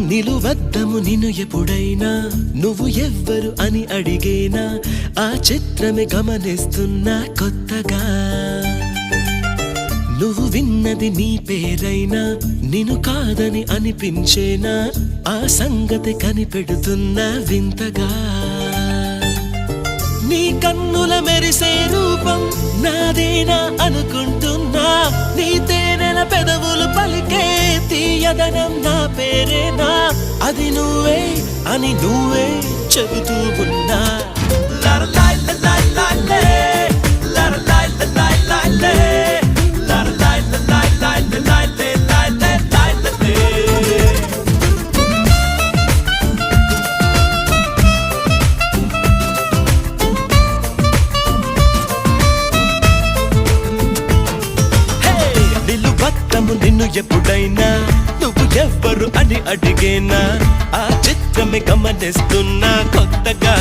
నిలువద్దము నిన్ను ఎప్పుడైనా నువ్వు ఎవ్వరు అని అడిగేనా ఆ చిత్రమే గమనిస్తున్నా కొత్తగా నువ్వు విన్నది నీ పేరైనా నిన్ను కాదని అనిపించేనా ఆ సంగతి కనిపెడుతున్నా వింతగా నీ కన్నుల మెరిసే రూపం నాదేనా అనుకుంటున్నా నీ తేనెల పెదవులు పలికే తీయదనం నా పేరేనా అది నువ్వే అని నువ్వే చెబుతూ ఉన్నా నిన్ను ఎప్పుడైనా నువ్వు ఎవ్వరు అని అడిగేనా ఆ చిత్రమే గమనిస్తున్నా కొత్తగా